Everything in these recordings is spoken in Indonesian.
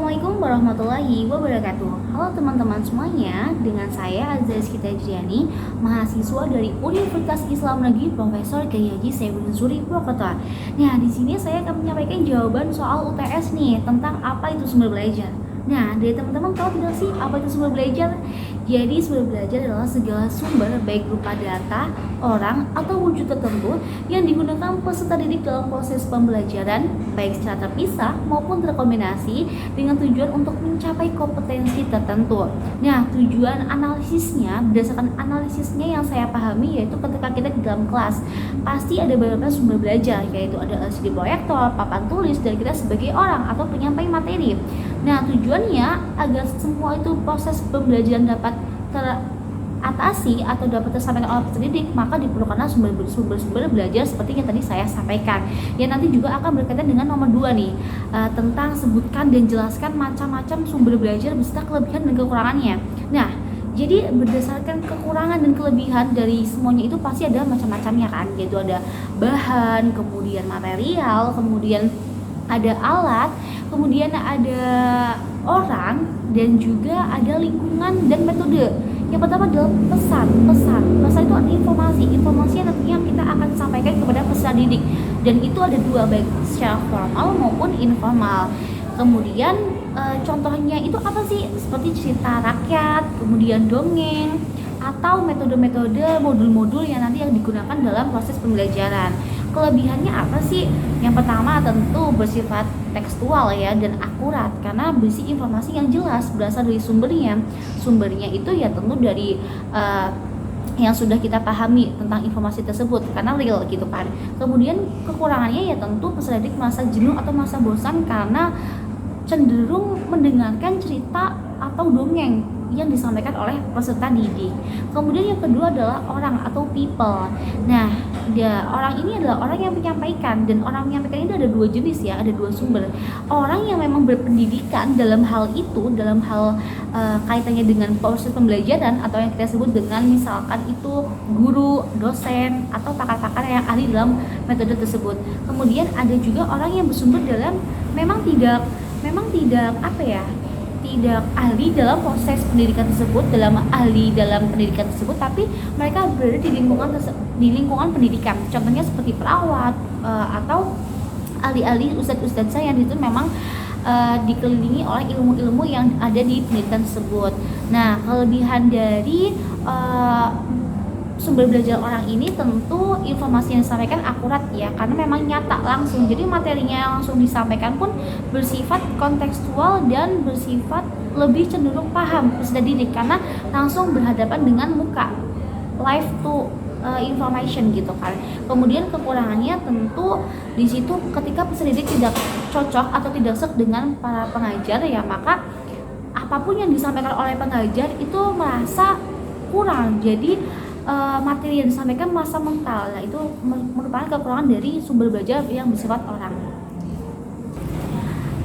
Assalamualaikum warahmatullahi wabarakatuh. Halo teman-teman semuanya, dengan saya Azza Rizky Tajriani, mahasiswa dari Universitas Islam Negeri Profesor Kiai Haji Saifuddin Suri Prokotor. Nah, di sini saya akan menyampaikan jawaban soal UTS nih tentang apa itu sumber belajar. Nah, dari teman-teman tahu tidak sih apa itu sumber belajar? Jadi sumber belajar adalah segala sumber baik berupa data, orang, atau wujud tertentu yang digunakan peserta didik dalam proses pembelajaran baik secara terpisah maupun terkombinasi dengan tujuan untuk mencapai kompetensi tertentu. Nah, tujuan analisisnya berdasarkan analisisnya yang saya pahami yaitu ketika kita di dalam kelas pasti ada beberapa sumber belajar, yaitu ada LCD proyektor, papan tulis, dan kita sebagai orang atau penyampai materi. Nah, tujuannya agar semua itu proses pembelajaran dapat teratasi atau dapat tersampaikan oleh peserta didik, maka diperlukanlah sumber-sumber belajar seperti yang tadi saya sampaikan. Yang nanti juga akan berkaitan dengan nomor 2 nih, tentang sebutkan dan jelaskan macam-macam sumber belajar beserta kelebihan dan kekurangannya. Nah, jadi berdasarkan kekurangan dan kelebihan dari semuanya itu pasti ada macam-macamnya kan, yaitu ada bahan, kemudian material, kemudian ada alat, kemudian ada orang, dan juga ada lingkungan dan metode. Yang pertama adalah pesan itu adalah informasi yang nantinya kita akan sampaikan kepada peserta didik, dan itu ada dua, baik secara formal maupun informal. Kemudian contohnya itu apa sih? Seperti cerita rakyat, kemudian dongeng, atau metode-metode modul-modul yang nanti yang digunakan dalam proses pembelajaran. Kelebihannya apa sih? Yang pertama tentu bersifat tekstual ya dan akurat karena berisi informasi yang jelas berasal dari sumbernya. Sumbernya itu ya tentu dari yang sudah kita pahami tentang informasi tersebut karena real gitu kan. Kemudian kekurangannya ya tentu peserta didik merasa jenuh atau merasa bosan karena cenderung mendengarkan cerita atau dongeng yang disampaikan oleh peserta didik. Kemudian yang kedua adalah orang atau people. Nah, orang ini adalah orang yang menyampaikan, dan orang menyampaikan ini ada dua jenis ya, ada dua sumber. Orang yang memang berpendidikan dalam hal itu, dalam hal kaitannya dengan proses pembelajaran atau yang kita sebut dengan misalkan itu guru, dosen, atau pakar-pakar yang ahli dalam metode tersebut. Kemudian ada juga orang yang bersumber dalam memang tidak tidak ahli dalam proses pendidikan tersebut, tapi mereka berada di lingkungan pendidikan. Contohnya seperti perawat atau ahli-ahli ustadz-ustadz yang itu memang dikelilingi oleh ilmu-ilmu yang ada di pendidikan tersebut. Nah, kelebihan dari sumber belajar orang ini tentu informasi yang disampaikan akurat ya, karena memang nyata langsung. Jadi materinya yang langsung disampaikan pun bersifat kontekstual dan bersifat lebih cenderung paham peserta didik karena langsung berhadapan dengan muka, live to information gitu kan. Kemudian kekurangannya tentu di situ ketika peserta didik tidak cocok atau tidak serg dengan para pengajar ya, maka apapun yang disampaikan oleh pengajar itu merasa kurang. Jadi materi yang disampaikan masa mental. Nah, itu merupakan kekurangan dari sumber belajar yang bersifat orang.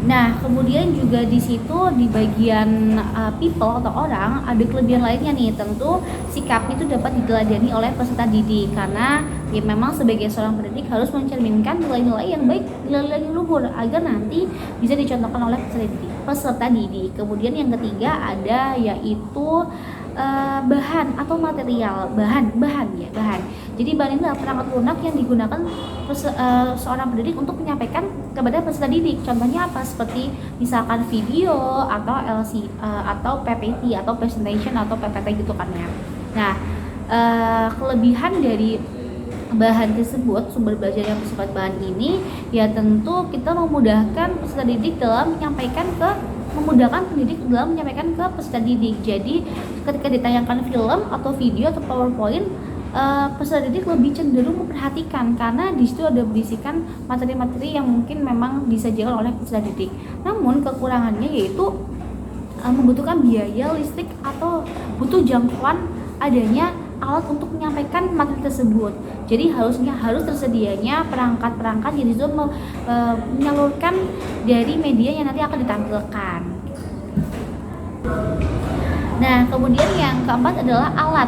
Nah, kemudian juga di situ di bagian people atau orang ada kelebihan lainnya nih. Tentu sikap itu dapat diteladani oleh peserta didik karena ya memang sebagai seorang pendidik harus mencerminkan nilai-nilai yang baik, nilai-nilai yang luhur agar nanti bisa dicontohkan oleh peserta didik. Kemudian yang ketiga ada yaitu bahan atau material. Bahan. Jadi bahan ini adalah perangkat lunak yang digunakan seorang pendidik untuk menyampaikan kepada peserta didik. Contohnya apa? Seperti misalkan video atau atau PPT atau presentation atau PPT gitu kan ya. Nah, kelebihan dari bahan tersebut, sumber belajar yang bersifat bahan ini ya tentu kita memudahkan peserta didik dalam memudahkan pendidik dalam menyampaikan ke peserta didik. Jadi ketika ditayangkan film atau video atau PowerPoint, peserta didik lebih cenderung memperhatikan karena di situ ada berisikan materi-materi yang mungkin memang disajikan oleh peserta didik. Namun kekurangannya yaitu membutuhkan biaya listrik atau butuh jangkauan adanya alat untuk menyampaikan materi tersebut. Jadi harus tersedianya perangkat-perangkat yang itu menyalurkan dari media yang nanti akan ditampilkan. Nah, kemudian yang keempat adalah alat.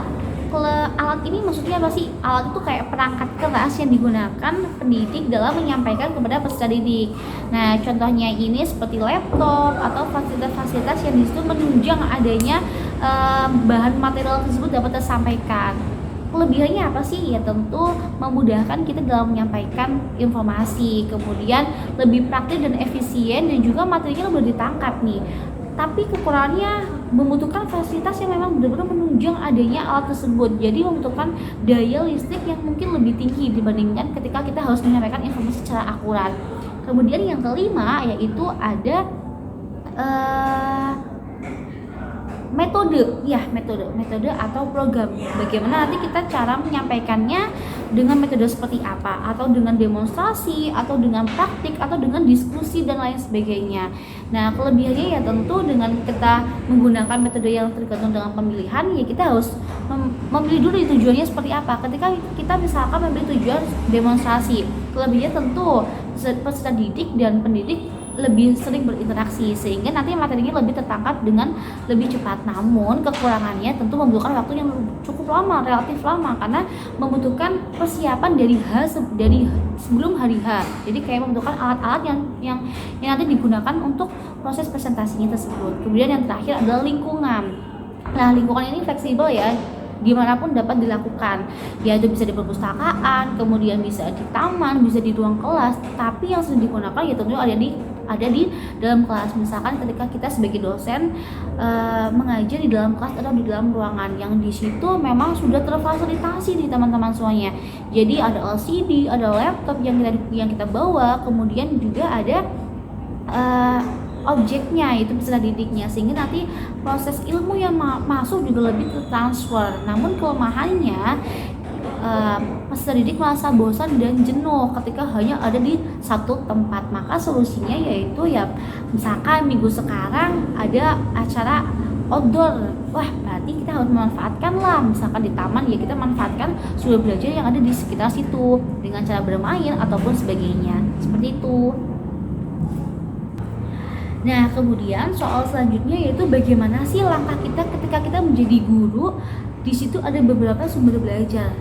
alat ini maksudnya apa sih? Alat itu kayak perangkat keras yang digunakan pendidik dalam menyampaikan kepada peserta didik. Nah, contohnya ini seperti laptop atau fasilitas-fasilitas yang disitu menunjang adanya bahan material tersebut dapat tersampaikan. Kelebihannya apa sih? Ya tentu memudahkan kita dalam menyampaikan informasi, kemudian lebih praktis dan efisien, dan juga materinya lebih ditangkap nih. Tapi kekurangannya membutuhkan fasilitas yang memang benar-benar menunjang adanya alat tersebut. Jadi membutuhkan daya listrik yang mungkin lebih tinggi dibandingkan ketika kita harus menyampaikan informasi secara akurat. Kemudian yang kelima yaitu ada metode atau program. Bagaimana nanti kita cara menyampaikannya, dengan metode seperti apa, atau dengan demonstrasi, atau dengan praktik, atau dengan diskusi dan lain sebagainya. Nah, kelebihannya ya tentu dengan kita menggunakan metode yang tergantung dengan pemilihan, ya kita harus memilih dulu tujuannya seperti apa. Ketika kita misalkan memilih tujuan demonstrasi, kelebihannya tentu peserta didik dan pendidik lebih sering berinteraksi sehingga nanti materinya lebih tertangkap dengan lebih cepat. Namun kekurangannya tentu membutuhkan waktu yang cukup lama, relatif lama, karena membutuhkan persiapan dari sebelum hari H. Jadi kayak membutuhkan alat-alat yang nanti digunakan untuk proses presentasinya tersebut. Kemudian yang terakhir adalah lingkungan. Nah, lingkungan ini fleksibel ya, dimanapun dapat dilakukan, yaitu bisa di perpustakaan, kemudian bisa di taman, bisa di ruang kelas. Tapi yang sering digunakan ya tentunya ada di dalam kelas. Misalkan ketika kita sebagai dosen mengajar di dalam kelas atau di dalam ruangan yang di situ memang sudah terfasilitasi nih teman-teman semuanya. Jadi ada LCD, ada laptop yang kita bawa, kemudian juga ada objeknya, itu peserta didiknya, sehingga nanti proses ilmu yang masuk juga lebih tertransfer. Namun kelemahannya peserta didik merasa bosan dan jenuh ketika hanya ada di satu tempat. Maka solusinya yaitu ya misalkan minggu sekarang ada acara outdoor, wah berarti kita harus memanfaatkan lah, misalkan di taman ya kita manfaatkan sumber belajar yang ada di sekitar situ dengan cara bermain ataupun sebagainya, seperti itu. Nah, kemudian soal selanjutnya yaitu bagaimana sih langkah kita ketika kita menjadi guru. Di situ ada beberapa sumber belajar.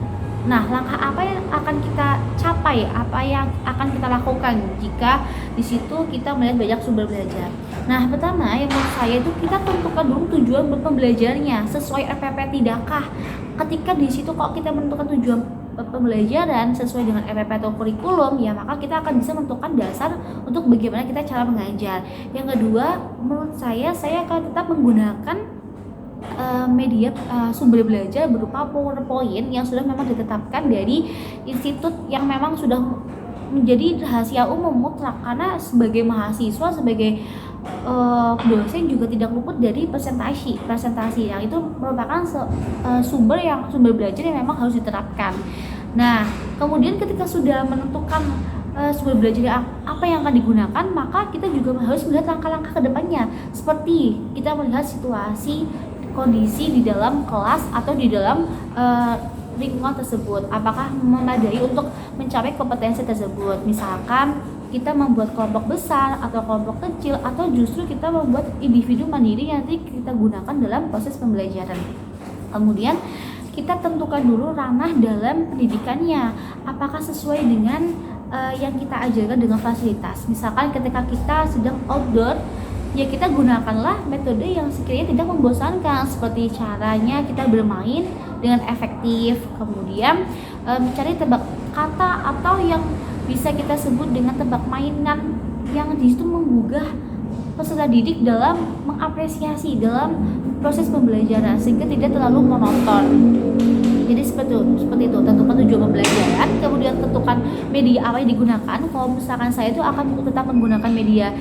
Nah, langkah apa yang akan kita capai, apa yang akan kita lakukan jika di situ kita melihat banyak sumber belajar. Nah, pertama yang menurut saya itu kita tentukan dulu tujuan pembelajarannya, sesuai RPP tidakkah. Ketika di situ kok kita menentukan tujuan pembelajaran sesuai dengan RPP atau kurikulum, ya maka kita akan bisa menentukan dasar untuk bagaimana kita cara mengajar. Yang kedua, menurut saya akan tetap menggunakan media sumber belajar berupa PowerPoint yang sudah memang ditetapkan dari institut yang memang sudah menjadi rahasia umum mutlak, karena sebagai mahasiswa, sebagai dosen juga tidak luput dari presentasi yang itu merupakan sumber belajar yang memang harus diterapkan. Nah, kemudian ketika sudah menentukan sumber belajar apa yang akan digunakan, maka kita juga harus melihat langkah-langkah ke depannya, seperti kita melihat situasi kondisi di dalam kelas atau di dalam lingkungan tersebut, apakah memadai untuk mencapai kompetensi tersebut. Misalkan kita membuat kelompok besar atau kelompok kecil, atau justru kita membuat individu mandiri yang nanti kita gunakan dalam proses pembelajaran. Kemudian kita tentukan dulu ranah dalam pendidikannya, apakah sesuai dengan yang kita ajarkan dengan fasilitas. Misalkan ketika kita sedang outdoor, ya kita gunakanlah metode yang sekiranya tidak membosankan, seperti caranya kita bermain dengan efektif, kemudian mencari tebak kata atau yang bisa kita sebut dengan tebak mainan yang disitu menggugah peserta didik dalam mengapresiasi dalam proses pembelajaran sehingga tidak terlalu monoton. Jadi seperti itu, tentukan tujuan pembelajaran, kemudian tentukan media apa yang digunakan. Kalau misalkan saya itu akan tetap menggunakan media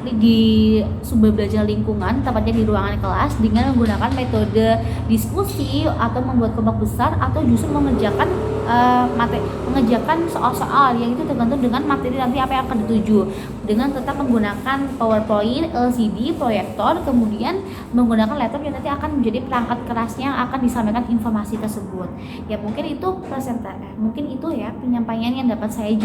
di sumber belajar lingkungan, tepatnya di ruangan kelas, dengan menggunakan metode diskusi atau membuat kelompok besar, atau justru mengerjakan soal-soal yang itu tergantung dengan materi nanti apa yang akan dituju, dengan tetap menggunakan PowerPoint, LCD, proyektor, kemudian menggunakan laptop yang nanti akan menjadi perangkat kerasnya yang akan disampaikan informasi tersebut. Ya mungkin itu penyampaian yang dapat saya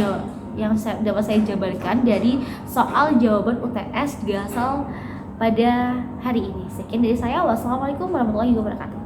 jabarkan dari soal jawaban UTS Gasal pada hari ini. Sekian dari saya. Wassalamualaikum warahmatullahi wabarakatuh.